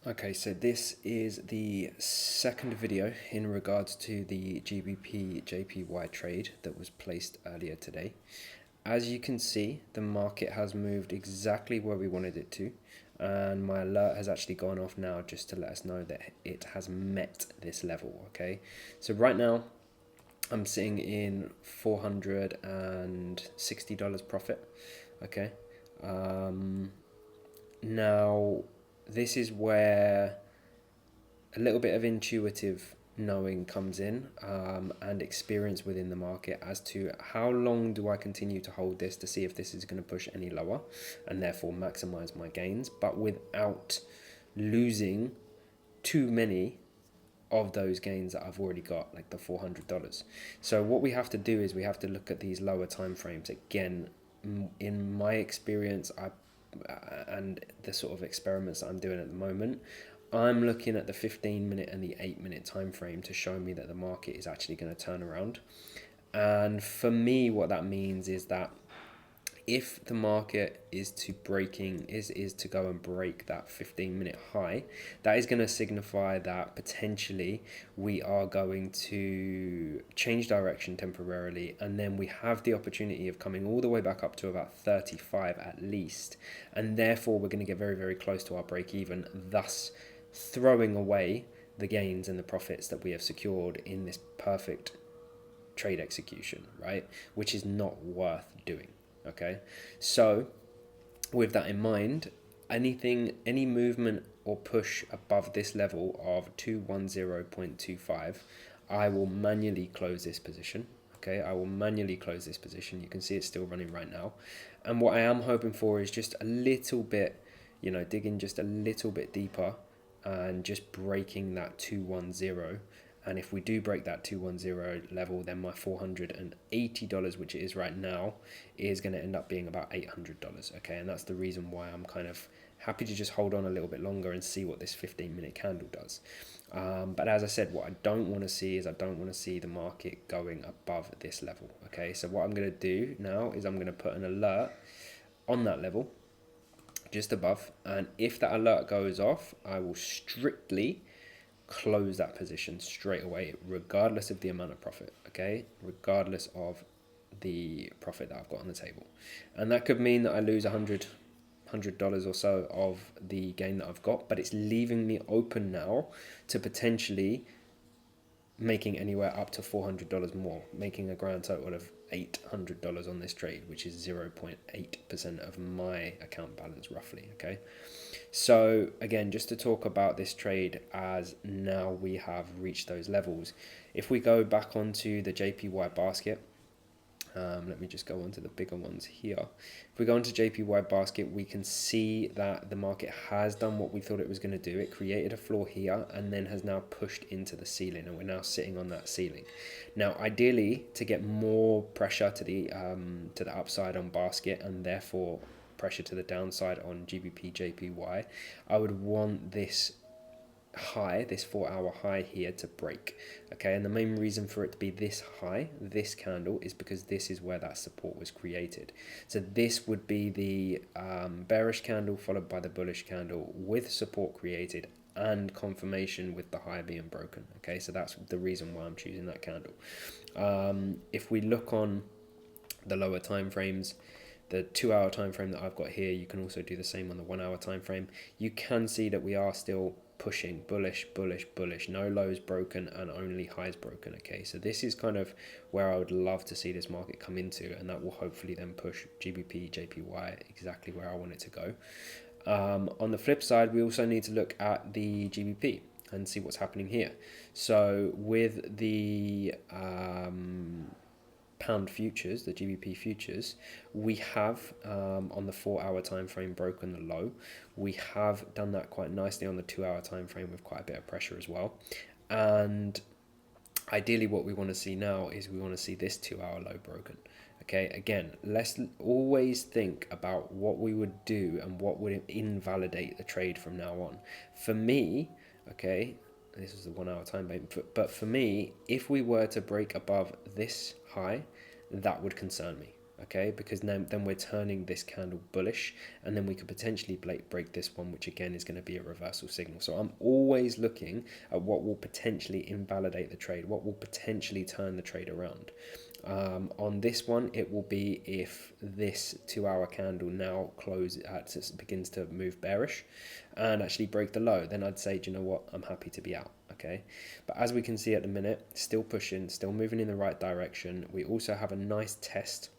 Okay, so this is the second video in regards to the GBPJPY trade that was placed earlier today. As you can see, the market has moved exactly where we wanted it to, and my alert has actually gone off now just to let us know that it has met this level. Okay, so right now I'm sitting in $460 profit. Okay, now this is where a little bit of intuitive knowing comes in, and experience within the market as to how long do I continue to hold this to see if this is going to push any lower and therefore maximize my gains, but without losing too many of those gains that I've already got, like the $400. So what we have to do is we have to look at these lower time frames again. In my experience, and the sort of experiments that I'm doing at the moment, I'm looking at the 15-minute and the 8-minute time frame to show me that the market is actually going to turn around. And for me, what that means is that if the market is to go and break that 15-minute high, that is going to signify that potentially we are going to change direction temporarily, and then we have the opportunity of coming all the way back up to about 35 at least, and therefore we're going to get very, very close to our break even, thus throwing away the gains and the profits that we have secured in this perfect trade execution, right? Which is not worth doing. Okay, so with that in mind, any movement or push above this level of 210.25, I will manually close this position. Okay, I will manually close this position. You can see it's still running right now. And what I am hoping for is just a little bit, digging just a little bit deeper and just breaking that 210. And if we do break that 210 level, then my $480, which it is right now, is going to end up being about $800. Okay, and that's the reason why I'm kind of happy to just hold on a little bit longer and see what this 15-minute candle does. But as I said, what I don't want to see is I don't want to see the market going above this level. Okay, so what I'm going to do now is I'm going to put an alert on that level just above, and if that alert goes off, I will strictly close that position straight away, regardless of the amount of profit. Okay, regardless of the profit that I've got on the table, and that could mean that I lose $100 or so of the gain that I've got, but it's leaving me open now to potentially making anywhere up to $400 more, making a grand total of $800 on this trade, which is 0.8% of my account balance roughly. Okay, so again, just to talk about this trade, as now we have reached those levels, if we go back onto the JPY basket, let me just go on to the bigger ones here. If we go into JPY basket, we can see that the market has done what we thought it was going to do. It created a floor here and then has now pushed into the ceiling, and we're now sitting on that ceiling. Now, ideally, to get more pressure to the upside on basket and therefore pressure to the downside on GBPJPY, I would want this high, this 4-hour high here, to break. Okay, and the main reason for it to be this high, this candle, is because this is where that support was created. So this would be the bearish candle followed by the bullish candle with support created and confirmation with the high being broken. Okay, so that's the reason why I'm choosing that candle. If we look on the lower time frames, the 2-hour time frame that I've got here, you can also do the same on the 1-hour time frame. You can see that we are still pushing bullish, bullish, bullish, no lows broken and only highs broken. Okay, so this is kind of where I would love to see this market come into, and that will hopefully then push GBPJPY exactly where I want it to go. On the flip side, we also need to look at the GBP and see what's happening here. So with the pound futures, the GBP futures, we have on the 4-hour time frame broken the low. We have done that quite nicely on the 2-hour time frame with quite a bit of pressure as well. And ideally what we want to see now is we want to see this 2-hour low broken. Okay, again, let's always think about what we would do and what would invalidate the trade from now on. For me, okay, this is the 1-hour time frame, but for me, if we were to break above this high, that would concern me. okay, because then we're turning this candle bullish, and then we could potentially break this one, which again is going to be a reversal signal. So I'm always looking at what will potentially invalidate the trade, what will potentially turn the trade around. On this one, it will be if this 2 hour candle now begins to move bearish and actually break the low, then I'd say, do you know what, I'm happy to be out. Okay, but as we can see at the minute, still pushing, still moving in the right direction. We also have a nice test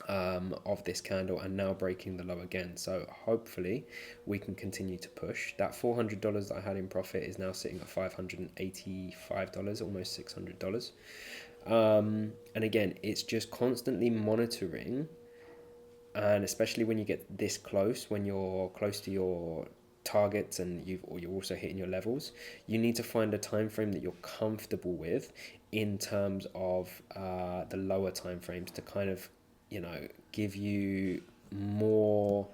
of this candle and now breaking the low again. So hopefully we can continue to push. That $400 that I had in profit is now sitting at $585, almost $600. And again, it's just constantly monitoring, and especially when you get this close, when you're close to your targets and you're also hitting your levels, you need to find a time frame that you're comfortable with in terms of the lower time frames to kind of, give you more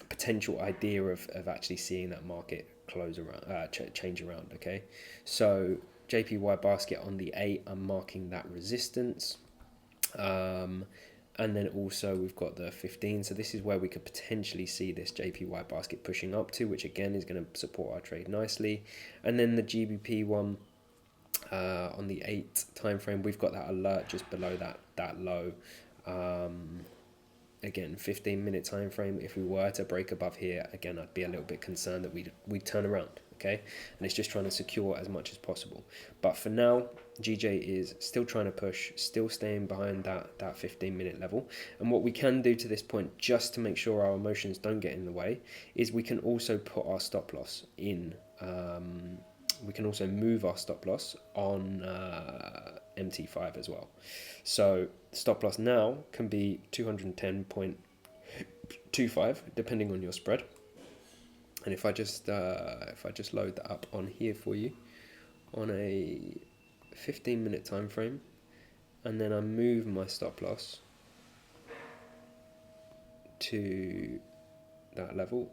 potential idea of actually seeing that market close around, change around. Okay, so JPY basket on the 8, I'm marking that resistance. And then also we've got the 15. So this is where we could potentially see this JPY basket pushing up to, which again is going to support our trade nicely. And then the GBP one on the 8 time frame, we've got that alert just below that low. Again, 15-minute time frame. If we were to break above here, again, I'd be a little bit concerned that we'd turn around. Okay, and it's just trying to secure as much as possible. But for now, GJ is still trying to push, still staying behind that 15-minute level. And what we can do to this point, just to make sure our emotions don't get in the way, is we can also put our stop loss in. We can also move our stop loss on MT5 as well. So stop loss now can be 210.25, depending on your spread. And if I just load that up on here for you on a 15-minute time frame, and then I move my stop loss to that level,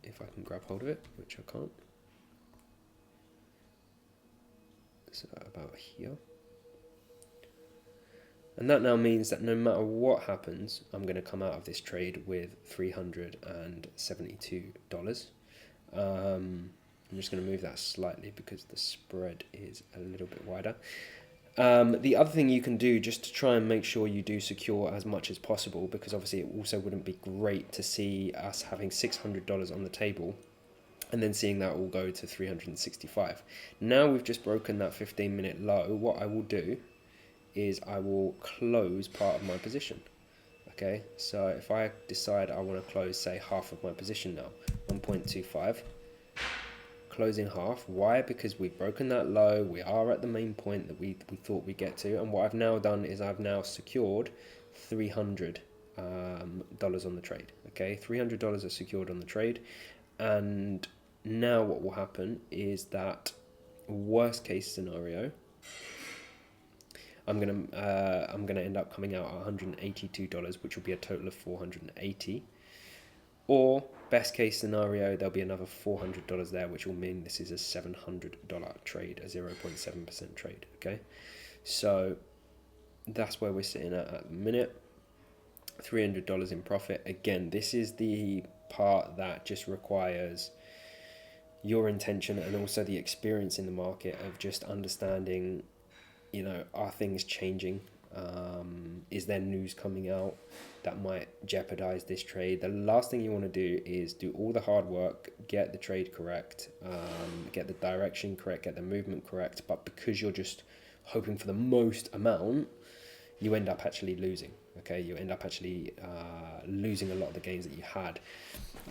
if I can grab hold of it, which I can't. So about here. And that now means that no matter what happens, I'm going to come out of this trade with $372. I'm just going to move that slightly because the spread is a little bit wider. The other thing you can do, just to try and make sure you do secure as much as possible, because obviously it also wouldn't be great to see us having $600 on the table and then seeing that all go to 365. Now we've just broken that 15-minute low. What I will do is I will close part of my position. Okay, so if I decide I want to close, say, half of my position now, 1.25, closing half. Why? Because we've broken that low. We are at the main point that we thought we'd get to. And what I've now done is I've now secured $300 on the trade. Okay, $300 are secured on the trade. And now what will happen is that worst case scenario, I'm gonna end up coming out at $182, which will be a total of $480. Or best case scenario, there'll be another $400 there, which will mean this is a $700 trade, a 0.7% trade. Okay, so that's where we're sitting at the minute. $300 in profit. Again, this is the part that just requires your intention and also the experience in the market of just understanding, are things changing? Is there news coming out that might jeopardize this trade? The last thing you want to do is do all the hard work, get the trade correct, get the direction correct, get the movement correct, but because you're just hoping for the most amount, you end up actually losing. Okay, you end up actually losing a lot of the gains that you had.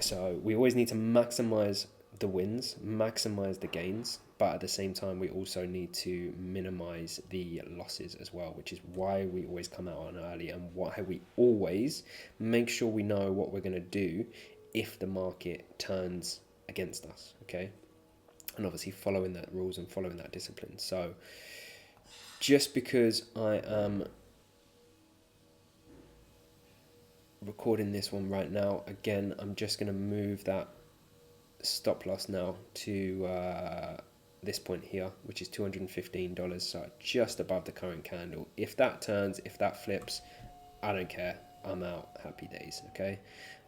So we always need to maximize the wins, maximize the gains, but at the same time we also need to minimize the losses as well, which is why we always come out on early and why we always make sure we know what we're going to do if the market turns against us. Okay, and obviously following that rules and following that discipline. So just because I am recording this one right now, again, I'm just going to move that stop loss now to this point here, which is $215, so just above the current candle. If that turns, if that flips, I don't care, I'm out, happy days, okay?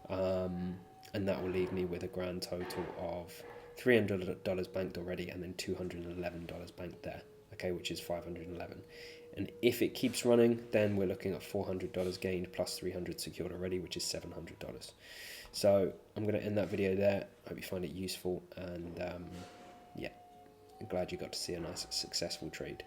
And that will leave me with a grand total of $300 banked already, and then $211 banked there, okay, which is 511. And if it keeps running, then we're looking at $400 gained plus 300 secured already, which is $700. So I'm going to end that video there. Hope you find it useful, and yeah, I'm glad you got to see a nice successful trade.